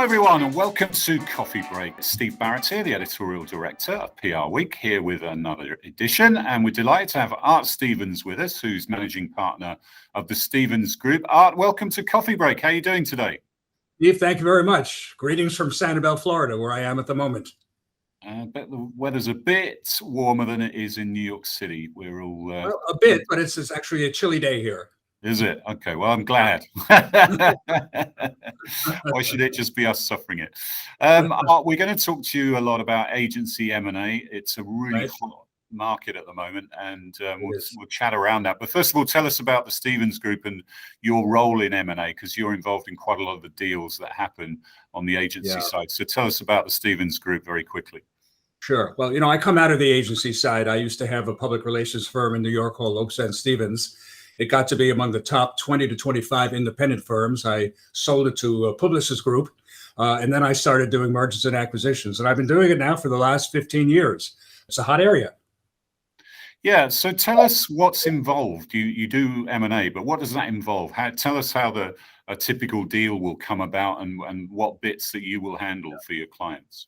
Hello, everyone, and welcome to Coffee Break. Steve Barrett here, the editorial director of PR Week, here with another edition. And we're delighted to have Art Stevens with us, who's managing partner of the Stevens Group. Art, welcome to Coffee Break. How are you doing today? Steve, thank you very much. Greetings from Sanibel, Florida, where I am at the moment. I bet the weather's a bit warmer than it is in New York City. We're all... Well, a bit, but it's actually a chilly day here. Is it? Okay, well, I'm glad. Why should it just be us suffering it? Art, we're going to talk to you a lot about agency M&A. It's a really hot market at the moment, and we'll chat around that. But first of all, tell us about the Stevens Group and your role in M&A, because you're involved in quite a lot of the deals that happen on the agency side. So tell us about the Stevens Group very quickly. Sure. Well, I come out of the agency side. I used to have a public relations firm in New York called Oaks and Stevens. It got to be among the top 20 to 25 independent firms. I sold it to a Publicis Group, and then I started doing mergers and acquisitions. And I've been doing it now for the last 15 years. It's a hot area. Yeah, so tell us what's involved. You do M&A, but what does that involve? Tell us how a typical deal will come about and what bits that you will handle for your clients.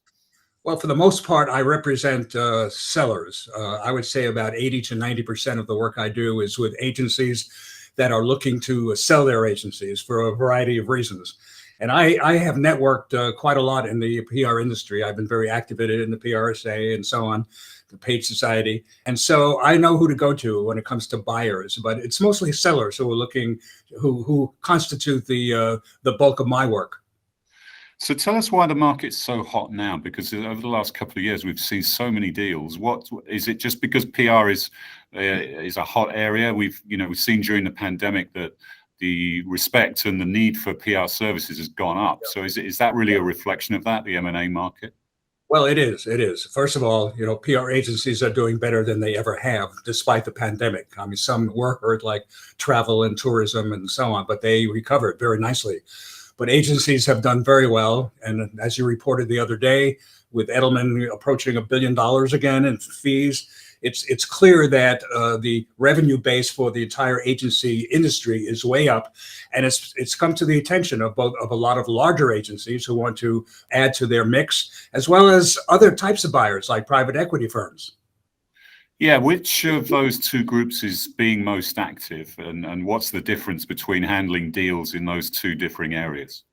Well, for the most part, I represent sellers. I would say about 80 to 90% of the work I do is with agencies that are looking to sell their agencies for a variety of reasons. And I have networked quite a lot in the PR industry. I've been very active in it in the PRSA and so on, the Page Society. And so I know who to go to when it comes to buyers, but it's mostly sellers who are looking, who constitute the bulk of my work. So tell us why the market's so hot now, because over the last couple of years, we've seen so many deals. What is it, just because PR is a hot area? We've seen during the pandemic that the respect and the need for PR services has gone up. So is that really a reflection of that, the M&A market? Well, it is. It is. First of all, PR agencies are doing better than they ever have, despite the pandemic. I mean, some were hurt, like travel and tourism and so on, but they recovered very nicely. But agencies have done very well. And as you reported the other day, with Edelman approaching $1 billion again in fees, it's clear that the revenue base for the entire agency industry is way up. And it's come to the attention of a lot of larger agencies who want to add to their mix, as well as other types of buyers like private equity firms. Yeah, which of those two groups is being most active, and what's the difference between handling deals in those two differing areas?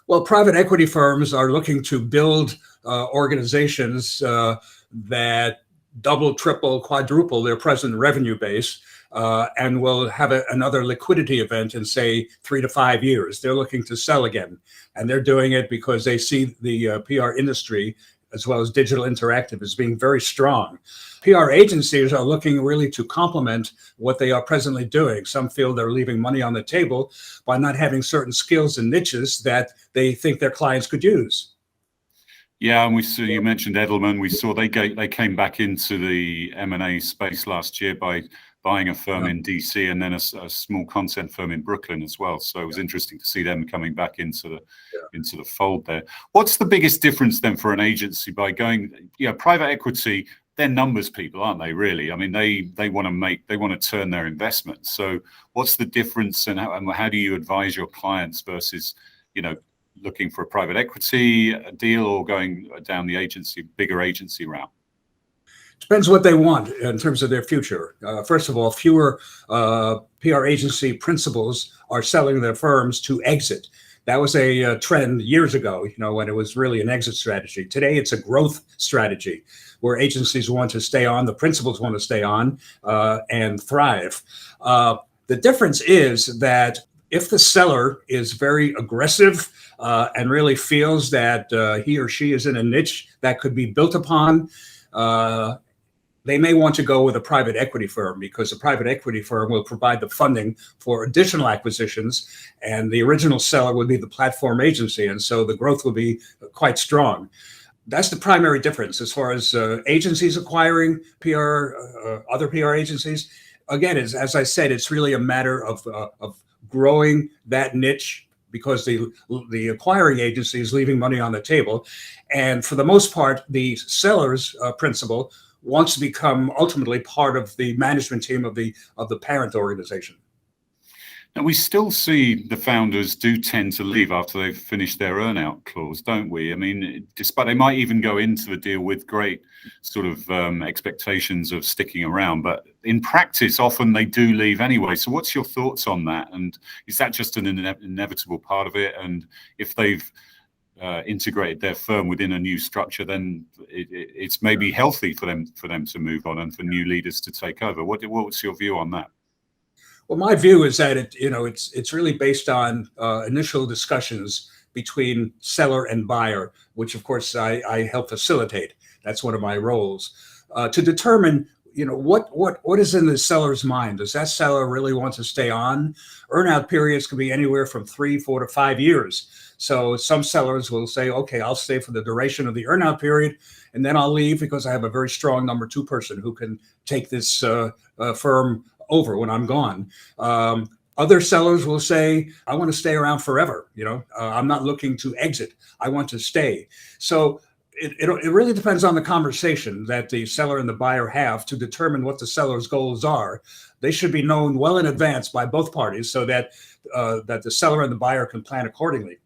Well, private equity firms are looking to build organizations that double, triple, quadruple their present revenue base and will have another liquidity event in, say, 3 to 5 years. They're looking to sell again, and they're doing it because they see the PR industry as well as digital interactive as being very strong. PR agencies are looking really to complement what they are presently doing. Some feel they're leaving money on the table by not having certain skills and niches that they think their clients could use. Yeah, and we saw, you mentioned Edelman. We saw they came back into the M&A space last year by buying a firm in DC and then a small content firm in Brooklyn as well. So it was interesting to see them coming back into the fold there. What's the biggest difference then for an agency by going, private equity? They're numbers people, aren't they? Really, I mean, they want to turn their investments. So what's the difference, and how do you advise your clients versus, looking for a private equity deal or going down the bigger agency route? Depends what they want in terms of their future. First of all, fewer PR agency principals are selling their firms to exit. That was a trend years ago, when it was really an exit strategy. Today, it's a growth strategy where agencies want to stay on, the principals want to stay on and thrive. The difference is that if the seller is very aggressive and really feels that he or she is in a niche that could be built upon, they may want to go with a private equity firm, because a private equity firm will provide the funding for additional acquisitions, and the original seller would be the platform agency. And so the growth will be quite strong. That's the primary difference as far as agencies acquiring other PR agencies. Again, as I said, it's really a matter of growing that niche, because the acquiring agency is leaving money on the table. And for the most part, the seller's principal wants to become ultimately part of the management team of the parent organization. And we still see the founders do tend to leave after they've finished their earnout clause, don't we? I mean, despite they might even go into the deal with great sort of expectations of sticking around, but in practice, often they do leave anyway. So what's your thoughts on that? And is that just an inevitable part of it? And if they've integrated their firm within a new structure, then it's maybe healthy for them to move on and for new leaders to take over. What's your view on that? Well, my view is that it's really based on initial discussions between seller and buyer, which of course I help facilitate. That's one of my roles to determine what is in the seller's mind. Does that seller really want to stay on? Earnout periods can be anywhere from 3, 4 to 5 years. So some sellers will say, okay, I'll stay for the duration of the earnout period, and then I'll leave because I have a very strong number 2 person who can take this firm over when I'm gone. Other sellers will say, I want to stay around forever. I'm not looking to exit. I want to stay. So it really depends on the conversation that the seller and the buyer have to determine what the seller's goals are. They should be known well in advance by both parties so that the seller and the buyer can plan accordingly.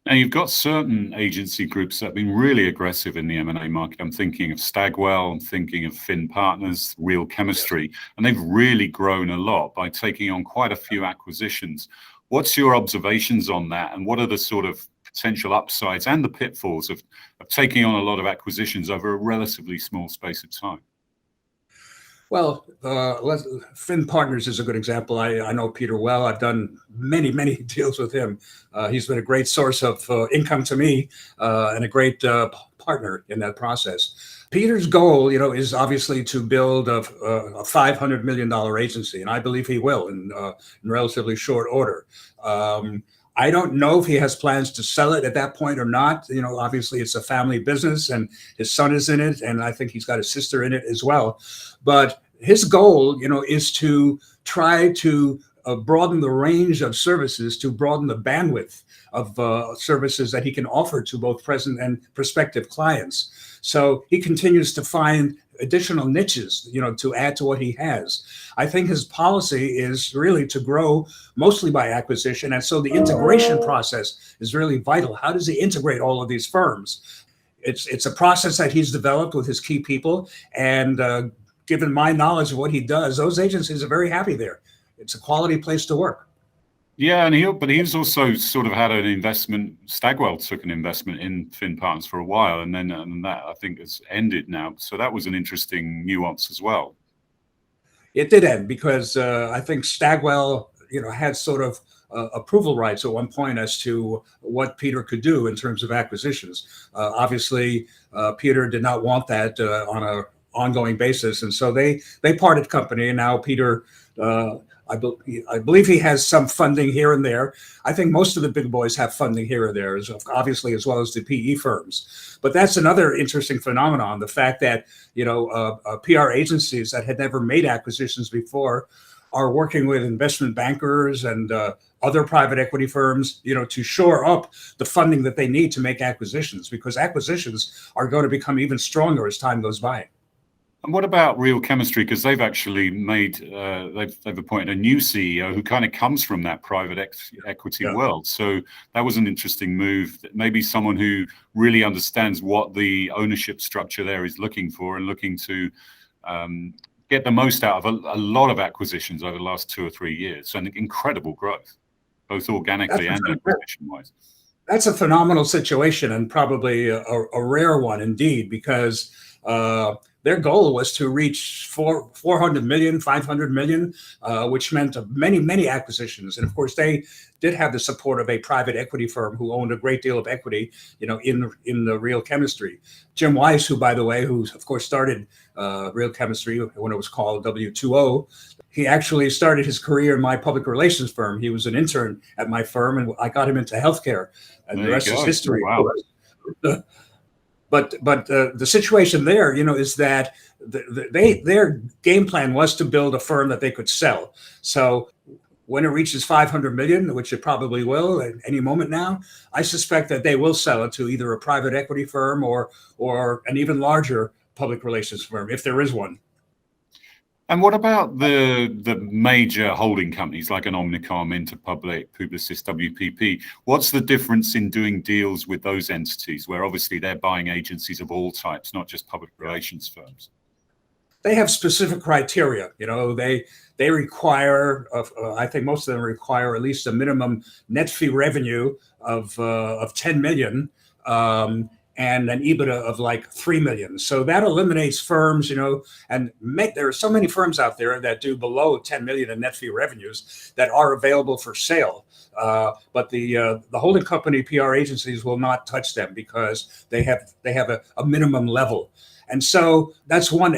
Now, you've got certain agency groups that have been really aggressive in the M&A market. I'm thinking of Stagwell, I'm thinking of Finn Partners, Real Chemistry, and they've really grown a lot by taking on quite a few acquisitions. What's your observations on that, and what are the sort of potential upsides and the pitfalls of taking on a lot of acquisitions over a relatively small space of time? Well, Finn Partners is a good example. I know Peter well. I've done many, many deals with him. He's been a great source of income to me and a great partner in that process. Peter's goal, is obviously to build a $500 million agency, and I believe he will in relatively short order. I don't know if he has plans to sell it at that point or not. Obviously it's a family business and his son is in it, and I think he's got a sister in it as well. But his goal, is to try to broaden the range of services, to broaden the bandwidth of services that he can offer to both present and prospective clients. So he continues to find additional niches, to add to what he has. I think his policy is really to grow mostly by acquisition. And so the integration process is really vital. How does he integrate all of these firms? It's a process that he's developed with his key people. And given my knowledge of what he does, those agencies are very happy there. It's a quality place to work. Yeah, but he's also sort of had an investment. Stagwell took an investment in Finn Partners for a while, and then that I think has ended now. So that was an interesting nuance as well. It did end because I think Stagwell, had sort of approval rights at one point as to what Peter could do in terms of acquisitions. Obviously, Peter did not want that on an ongoing basis, and so they parted company. And now Peter. I believe he has some funding here and there. I think most of the big boys have funding here or there, obviously, as well as the PE firms. But that's another interesting phenomenon, the fact that, PR agencies that had never made acquisitions before are working with investment bankers and other private equity firms, to shore up the funding that they need to make acquisitions, because acquisitions are going to become even stronger as time goes by. And what about Real Chemistry? Because they've actually they've appointed a new CEO who kind of comes from that private equity world. So that was an interesting move. Maybe someone who really understands what the ownership structure there is looking for and looking to get the most out of a lot of acquisitions over the last 2 or 3 years. And incredible growth, both organically and acquisition-wise. That's a phenomenal situation, and probably a rare one indeed, because their goal was to reach 400 million, 500 million, which meant many, many acquisitions. And of course, they did have the support of a private equity firm who owned a great deal of equity, in the Real Chemistry. Jim Weiss, who, by the way, who of course started Real Chemistry when it was called W2O, he actually started his career in my public relations firm. He was an intern at my firm, and I got him into healthcare, and the rest is history. Wow. But the situation there, is that their game plan was to build a firm that they could sell. So when it reaches 500 million, which it probably will at any moment now, I suspect that they will sell it to either a private equity firm or an even larger public relations firm, if there is one. And what about the major holding companies like an Omnicom, Interpublic, Publicis, WPP? What's the difference in doing deals with those entities where obviously they're buying agencies of all types, not just public relations firms? They have specific criteria. They require, I think most of them require at least a minimum net fee revenue of 10 million. And an EBITDA of like 3 million. So that eliminates firms, and there are so many firms out there that do below 10 million in net fee revenues that are available for sale. But the holding company PR agencies will not touch them because they have a minimum level. And so that's one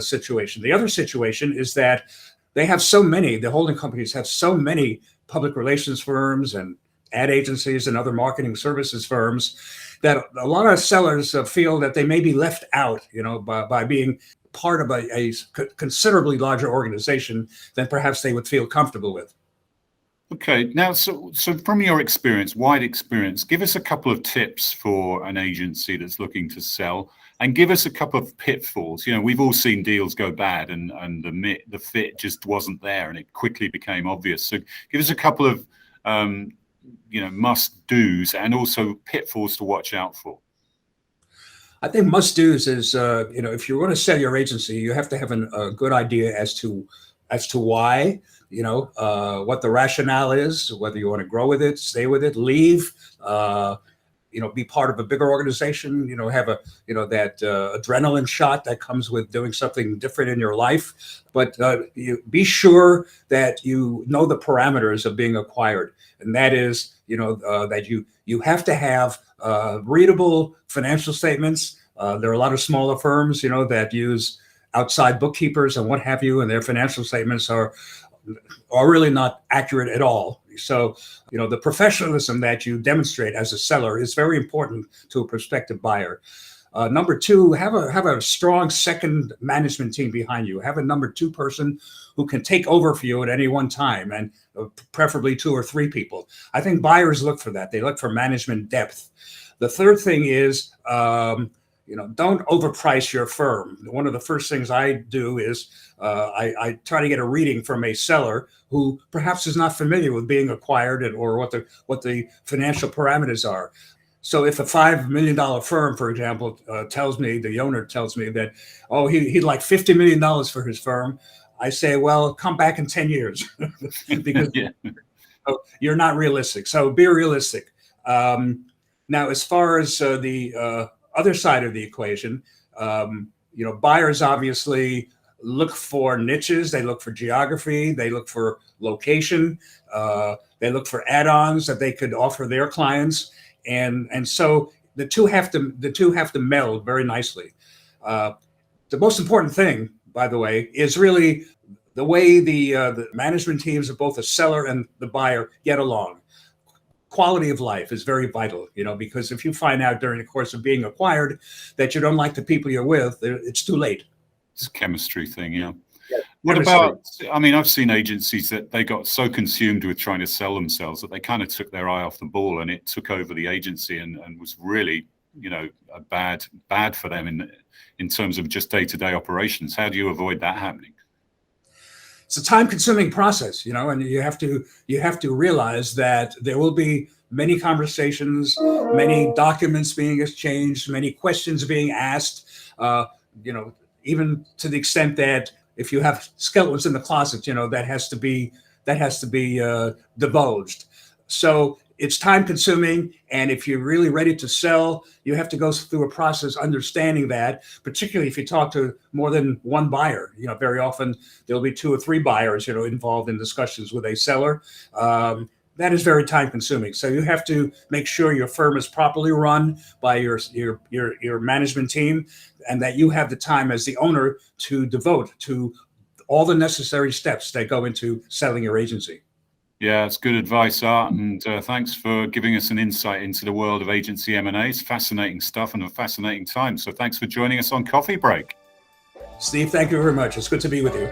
situation. The other situation is that the holding companies have so many public relations firms and ad agencies and other marketing services firms that a lot of sellers feel that they may be left out, by being part of a considerably larger organization than perhaps they would feel comfortable with. Okay, now, so from your experience, wide experience, give us a couple of tips for an agency that's looking to sell, and give us a couple of pitfalls. We've all seen deals go bad, and the fit just wasn't there, and it quickly became obvious. So give us a couple of must-dos and also pitfalls to watch out for. I think must-dos is, if you're going to sell your agency, you have to have a good idea as to why, what the rationale is, whether you want to grow with it, stay with it, leave, be part of a bigger organization, have that adrenaline shot that comes with doing something different in your life. But you be sure that you know the parameters of being acquired. And that is, that you have to have readable financial statements. There are a lot of smaller firms, that use outside bookkeepers and what have you, and their financial statements are really not accurate at all. So, the professionalism that you demonstrate as a seller is very important to a prospective buyer. Number two, have a strong second management team behind you. Have a number two person who can take over for you at any one time, and preferably 2 or 3 people. I think buyers look for that. They look for management depth. The third thing is, don't overprice your firm. One of the first things I do is I try to get a reading from a seller who perhaps is not familiar with being acquired or what the financial parameters are. So if a $5 million firm, for example, the owner tells me that, he'd like $50 million for his firm, I say, well, come back in 10 years because you're not realistic. So be realistic. Now, as far as the other side of the equation, buyers obviously look for niches. They look for geography. They look for location. They look for add-ons that they could offer their clients. And so the two have to meld very nicely. The most important thing, by the way, is really the way the management teams of both the seller and the buyer get along. Quality of life is very vital, because if you find out during the course of being acquired that you don't like the people you're with, it's too late. It's a chemistry thing, yeah. What about, I've seen agencies that they got so consumed with trying to sell themselves that they kind of took their eye off the ball, and it took over the agency and was really, bad for them in terms of just day-to-day operations. How do you avoid that happening? It's a time-consuming process, and you have to realize that there will be many conversations, many documents being exchanged, many questions being asked, even to the extent that if you have skeletons in the closet, that has to be divulged. So it's time consuming. And if you're really ready to sell, you have to go through a process understanding that, particularly if you talk to more than one buyer. Very often there'll be 2 or 3 buyers, involved in discussions with a seller. That is very time consuming. So you have to make sure your firm is properly run by your management team, and that you have the time as the owner to devote to all the necessary steps that go into selling your agency. Yeah, it's good advice, Art, and thanks for giving us an insight into the world of agency M&A. It's fascinating stuff and a fascinating time. So thanks for joining us on Coffee Break. Steve, thank you very much. It's good to be with you.